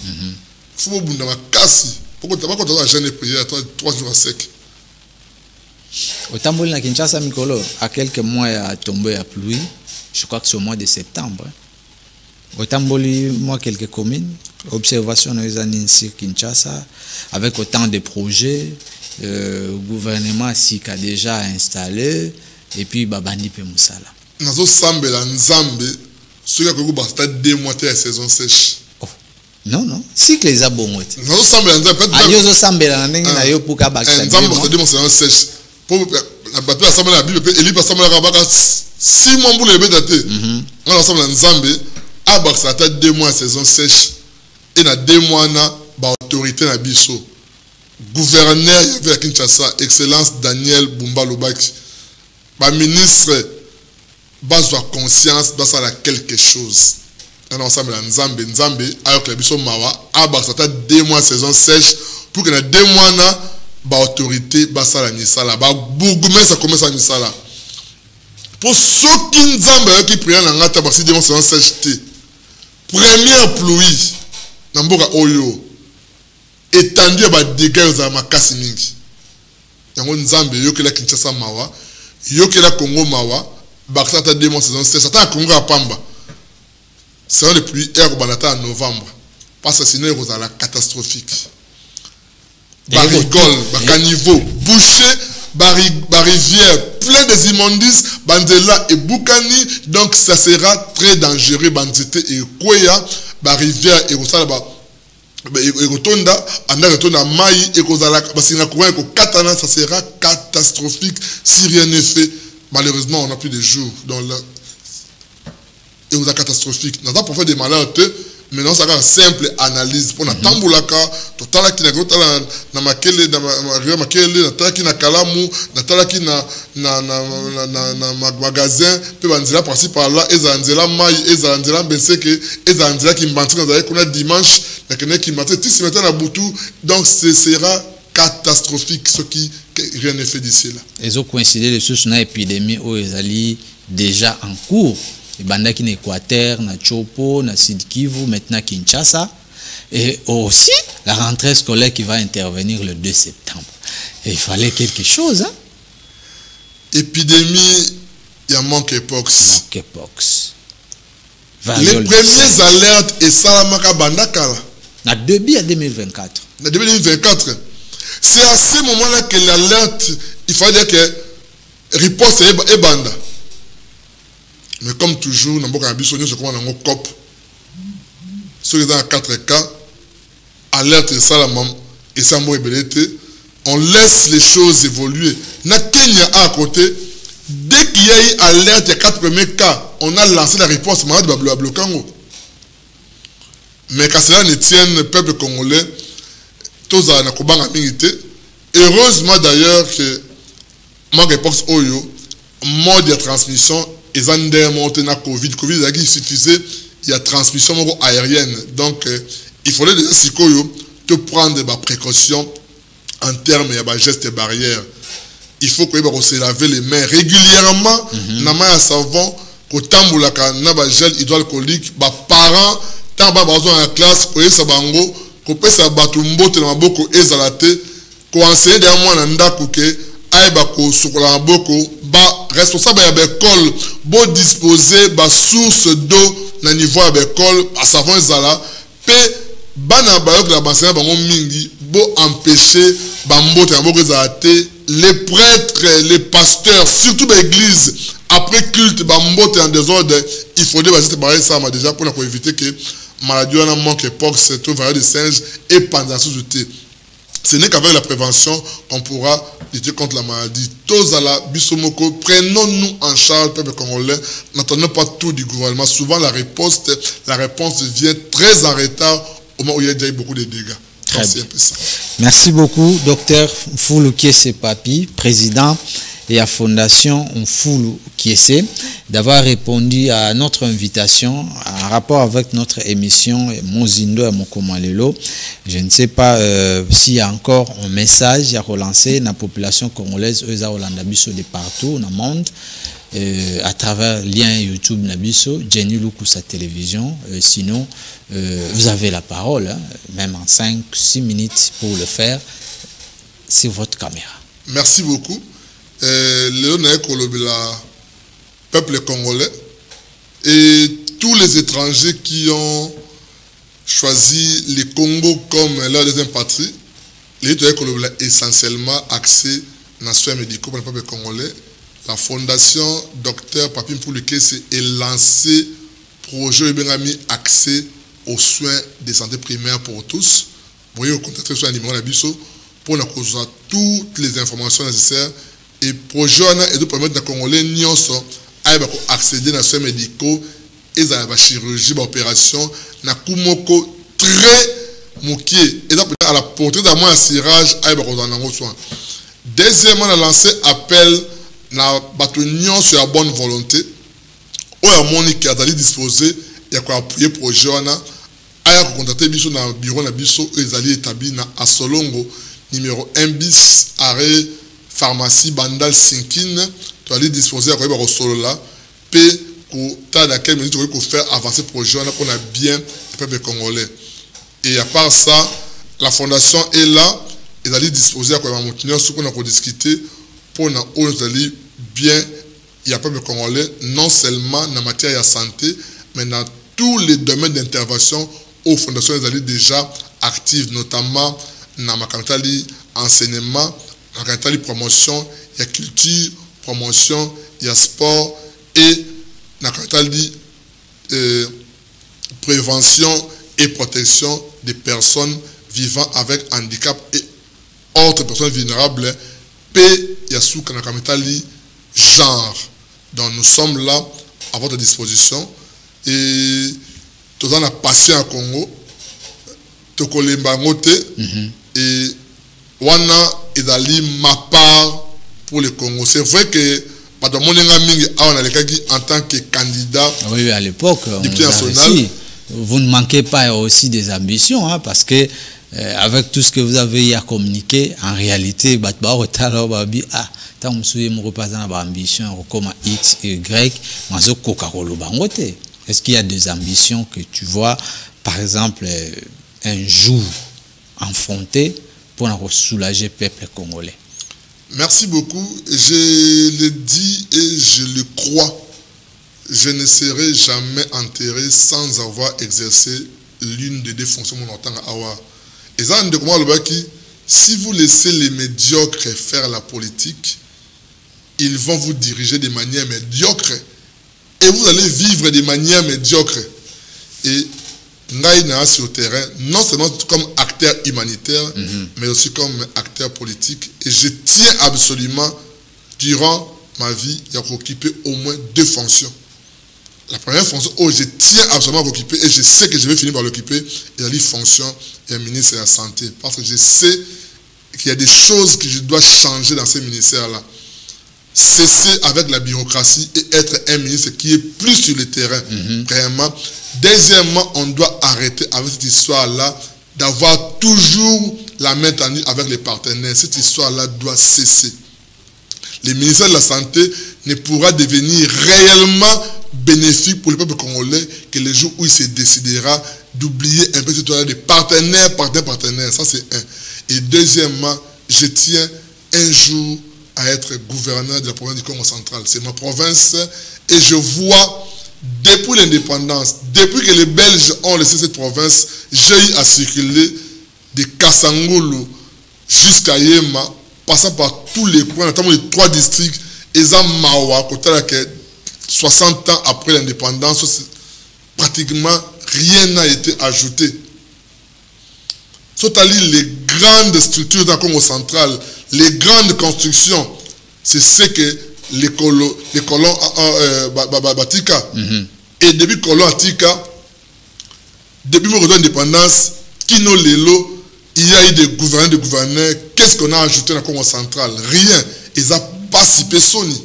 faut que tu casses. Pourquoi tu n'as pas quand tu as prière 3 jours à sec? Au Tamboli na Kinshasa Mikolo, à quelques mois à tomber à pluie. Je crois que c'est au mois de septembre. Au Tamboli, moi, quelques communes, observation des années sur Kinshasa, avec autant de projets, le gouvernement s'y a déjà installé, et puis Babandi pe Moussala. Nazo Sambe la Nzambe, ceux qui ont basté 2 mois de la saison sèche. Non, si que les abonnés. Nazo Sambe la Nzambe, Ayozo Sambe la Nzambe, pour Kabaka. Nzambe, c'est 2 mois de saison sèche. Pour la bataille à la Bible, et lui, Sambe la Rabaka, 6 mois pour les bêtes. On a ensemble en Zambie, à Baksata 2 mois de saison sèche, et dans 2 mois, on a autorité dans Bisso. Gouverneur, il y avait à Kinshasa, Excellence Daniel Bumba Lobaki. Ministre, base de conscience, base à quelque chose. On a ensemble en Zambie, avec la Bisso Mawa, à Baksata 2 mois de saison sèche, pour que dans 2 mois, autorité, base à la Nisala. Bourgoumès, ça commence à Nisala. Pour ceux qui Nzambe qui prient dans la tabassi de mon sèche, première pluie, Namboka Oyo, étendue à des dégâts à Makasi Mingi. yango nzambe yokela Kinshasa mawa yokela Congo mawa bakisa ta demo saison 7 ata Congo apamba saison de pluie er banata en novembre parce que sinon il la catastrophique barigole bacaniveau boucher rivière plein des immondices bandela et Boukani donc ça sera très dangereux banzete et Kweya rivière et kosala et rotonda anda rotonda mai et kozala basinga courant et katana ça sera catastrophique si rien n'est fait. Malheureusement on n'a plus de jours dans la et vous catastrophique n'a pas pour faire des malheurs maintenant ça a simple analyse pour na tambulaka totala ki na totala na makele na makele na taki na kalamu na talaki na magasin pe banzela par-ci par-là ezanzela mai ezanzela beseke ezanzela ki mbanti na zaye kuna dimanche na kene ki mbanti ti ce matin na butu donc ce sera catastrophique ce qui rien n'est fait d'ici là. Ils ont coïncidé les sources na épidémie où ils allaient déjà en cours. Bandaki na Équateur, na Chopo, na Sud Kivu, maintenant Kinshasa. Et aussi la rentrée scolaire qui va intervenir le 2 septembre. Et il fallait quelque chose. Hein? Épidémie, il y a monkeypox. Monkeypox. Les premières alertes et Salamaka Bandakala. Na début à 2024. Na 2024. C'est à ce moment-là que l'alerte, il fallait que riposte et banda. Mais comme toujours, dans le cas de comment on COP, ceux qui sont dans 4 cas, alerte et salamam et sambo et on laisse les choses évoluer. Na Kenya à côté, dès qu'il y a eu alerte et 4 premiers cas, on a lancé la réponse malade de Blokango. Mais quand cela ne tienne le peuple congolais, tous à Nakobanga milité. Heureusement d'ailleurs que monkeypox oyo mode de transmission ils ont démonté na Covid qui suffisait il y a transmission aérienne donc il fallait déjà sikoyo te prendre des précautions en termes de gestes barrières. Il faut que vous se laver les mains régulièrement na main à savon ko tambulaka na ba gel hydroalcoolique ba parents tant ba besoin en classe ko yesa bango ko pesa batu mbote na maboko ezalate ko enseigner des mois na ndako ke aiba ko sukola maboko ba responsable ya l'école bo disposer ba source d'eau na niveau ya l'école à savon ezala pe bana bayok la bansena bango mingi bo empêcher ba mbote na maboko ezalate les prêtres les pasteurs surtout l'église après culte ba mbote en désordre il faudrait baser barrer ça déjà pour éviter que maladie en monkeypox, tout variant de singe et pandasosité. Ce n'est qu'avec la prévention qu'on pourra lutter contre la maladie. Tous à la bisomoko, prenons-nous en charge, peuple congolais, n'attendons pas tout du gouvernement. Souvent la réponse vient très en retard au moment où il y a déjà eu beaucoup de dégâts. C'est un peu ça. Merci beaucoup, docteur Mfulu Kiese Papi, président et à Fondation Mfulu Kiese, d'avoir répondu à notre invitation en rapport avec notre émission Mozindo et Mokomalelo. Je ne sais pas s'il y a encore un message à relancer dans la population congolaise, eux Biso de partout dans le monde, à travers le lien YouTube Nabiso, Jenny Lukusa Télévision. Sinon, vous avez la parole, hein, même en 5-6 minutes pour le faire, sur votre caméra. Merci beaucoup. Le peuple congolais et tous les étrangers qui ont choisi le Congo comme leur deuxième patrie, les essentiellement axé dans les soins médicaux pour le peuple congolais. La fondation Dr Papi Mfulu Kiese est lancé projet axé aux soins de santé primaire pour tous. Vous voyez, contacter sur un numéro d'Abisso pour toutes les informations nécessaires. Et projet et de permettre aux Congolais accéder à soins médicaux et à la chirurgie, l'opération, na kumoko très moukier et à la portée d'un mois à cirage à soin. Deuxièmement, on a lancé appel na batunion sur la bonne volonté. Où a moni qui a disposé et a appuyé projet a contacté biso na bureau na biso et ali établi na Asolongo numéro 1 bis arrêt pharmacie Bandal Sinkine, tu allais disposer à quoi solo là, P pour tas laquelle minute tu faire avancer le projet on a bien le peuple congolais. Et à part ça, la fondation est là ils allaient disposer à quoi maintenir ce qu'on a discuté pour nous aller bien, il n'y a pas de Congolais, non seulement dans la matière de santé, mais dans tous les domaines d'intervention aux fondations ils allaient déjà actives, notamment dans l'enseignement, dans la promotion, il y a culture, promotion, il y a sport et dans la prévention et protection des personnes vivant avec handicap et autres personnes vulnérables. P, il y a sous genre. Donc nous sommes là à votre disposition et tout le monde a passé en Congo, tout le monde et wana ezali ma part pour le Congo. C'est vrai que en tant que candidat, oui, à l'époque, vous ne manquez pas aussi des ambitions, hein, parce que avec tout ce que vous avez à communiquer, en réalité, ambition comme X et Y, est-ce qu'il y a des ambitions que tu vois, par exemple, un jour affronter pour soulager le peuple congolais? Merci beaucoup. Je le dis et je le crois. Je ne serai jamais enterré sans avoir exercé l'une des deux fonctions en tant qu'awa. Et ça, si vous laissez les médiocres faire la politique, ils vont vous diriger de manière médiocre. Et vous allez vivre de manière médiocre. Et Ngaïna sur le terrain, non seulement comme acteur humanitaire, mais aussi comme acteur politique. Et je tiens absolument, durant ma vie, à occuper au moins deux fonctions. La première fonction, je tiens absolument à occuper, et je sais que je vais finir par l'occuper, c'est la fonction de ministre de la Santé. Parce que je sais qu'il y a des choses que je dois changer dans ces ministères-là. Cesser avec la bureaucratie et être un ministre qui est plus sur le terrain, vraiment. Deuxièmement, on doit arrêter avec cette histoire-là d'avoir toujours la main tendue avec les partenaires. Cette histoire-là doit cesser. Le ministère de la Santé ne pourra devenir réellement bénéfique pour le peuple congolais que le jour où il se décidera d'oublier un peu cette histoire de partenaires. Ça, c'est un. Et deuxièmement, je tiens un jour à être gouverneur de la province du Congo central. C'est ma province et je vois, depuis l'indépendance, depuis que les Belges ont laissé cette province, j'ai eu à circuler de Kasangulu jusqu'à Yema, passant par tous les coins, notamment les 3 districts, Ezamawa, côté laquelle 60 ans après l'indépendance, pratiquement rien n'a été ajouté. Sauf les grandes structures dans le Congo central, les grandes constructions, c'est ce que les colons Batika. Et depuis colons Atika, depuis mon retour d'indépendance, Kino Lelo, il y a eu des gouverneurs. Qu'est-ce qu'on a ajouté dans le Congo central? Rien. Ils n'ont pas si Sony.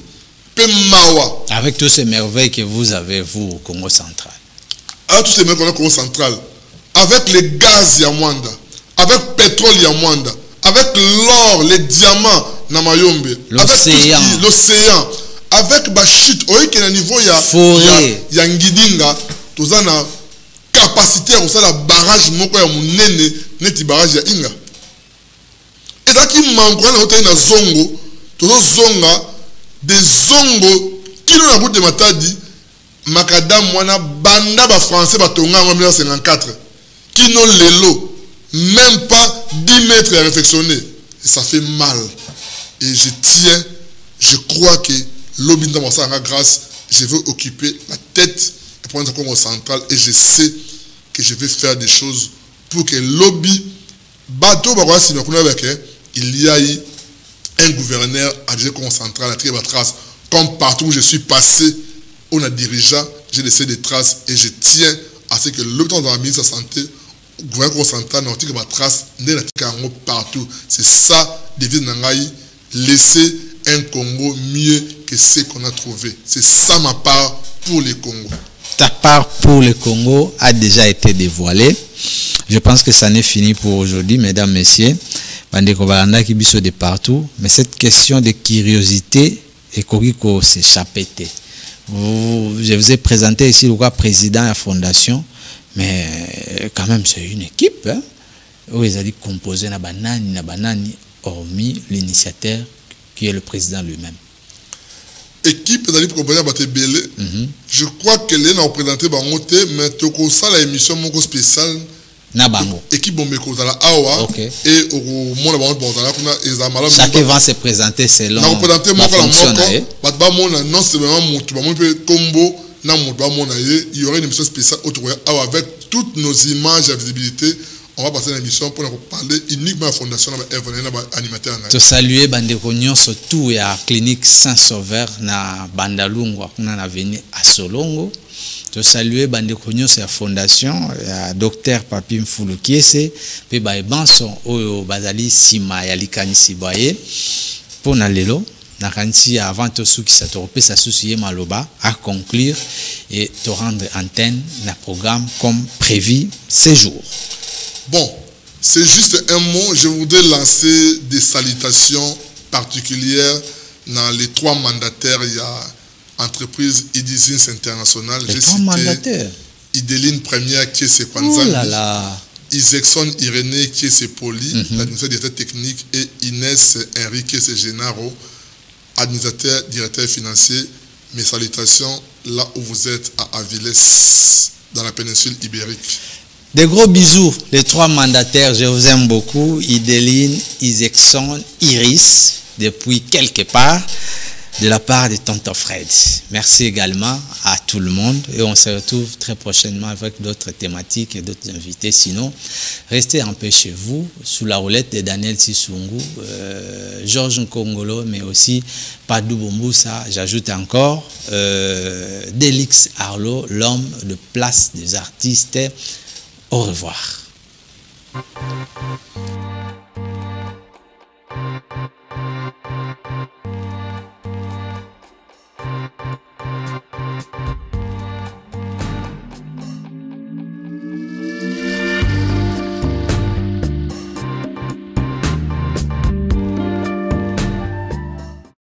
Mawa. Avec toutes ces merveilles que vous avez, vous, au Congo central. Avec tous ces merveilles qu'on a au Congo central. Avec les gaz Yamwanda. Avec le pétrole Yamwanda. Avec l'or, les diamants Namayombe. L'océan. Avec la chute. Vous voyez qu'il y a un niveau, il y a Ngidinga. Tout ça, na capacité à faire la barrage, neti barrage ya Inga. Et là, qui manque, on a zongo. Tout zonga. Des zongo. Qui nous a bout de matadi. Makadam, wana banda ba français batonga en 1954. Qui nous lelo. Même pas 10 mètres à réflexionner. Et ça fait mal. Et je tiens, je crois que l'Obinda Moussanga grâce, je veux occuper la tête du province Congo central et je sais que je vais faire des choses pour que l'Obi, bateau, il y a eu un gouverneur à dire Congo central, à tirer ma trace. Comme partout où je suis passé, on a dirigeant, j'ai laissé des traces et je tiens à ce que l'Obinda dans la ministre de la Santé, gouvernement central n'a pas de traces partout. C'est ça, devise Nangaï, laisser un Congo mieux que ce qu'on a trouvé. C'est ça ma part pour le Congo. Ta part pour le Congo a déjà été dévoilée. Je pense que ça n'est fini pour aujourd'hui, mesdames, messieurs. Bandeko Balanda qui biso de partout. Mais cette question de curiosité et Koriko s'échappe. Je vous ai présenté ici le président de la fondation. Mais quand même, c'est une équipe. Hein? Oui, ils ont dit composé na banani, hormis l'initiateur qui est le président lui-même. Équipe d'aller composée à Batebele. Je crois qu'elle est représentée par Moté, mais toko ça la émission moko spéciale. Nabango. Équipe Bombeko dans la Awa et au monde la banque dans la kuna chacun va se présenter selon la fonction. Batba mona non c'est vraiment montu ba peut combo na montu ba mona il y aurait une émission spéciale autour avec toutes nos images à visibilité. On va passer l'émission pour parler uniquement de la fondation animateur. To saluer bandeko nyonso tout ya clinique Saint-Sauveur na Bandalungwa kuna na venu à Solongo. To saluer bandeko nyonso ya fondation ya docteur Papi Mfulu Kiese pe ba banso oyo bazali sima ya likanisi baye pona lelo na kanisi avant to suki sa to pesa susi maloba à conclure et te rendre antenne na programme comme prévu ces jours. Bon, c'est juste un mot. Je voudrais lancer des salutations particulières dans les 3 mandataires. Il y a entreprise Idizins International. Les 3 mandataires. Idéline Première qui est Sekwanzani. Isexon Irénée qui est Poli, l'administrateur directeur technique, et Inès Henry qui est Génaro, administrateur directeur financier. Mes salutations là où vous êtes à Avilés, dans la péninsule ibérique. Des gros bisous, les 3 mandataires, je vous aime beaucoup. Idéline, Isexon, Iris, depuis quelque part, de la part de Tonton Fred. Merci également à tout le monde et on se retrouve très prochainement avec d'autres thématiques et d'autres invités. Sinon, restez un peu chez vous, sous la roulette de Daniel Sissungu, Georges Nkongolo, mais aussi Padou Bomboussa. J'ajoute encore Delix Arlo, l'homme de place des artistes. Au revoir.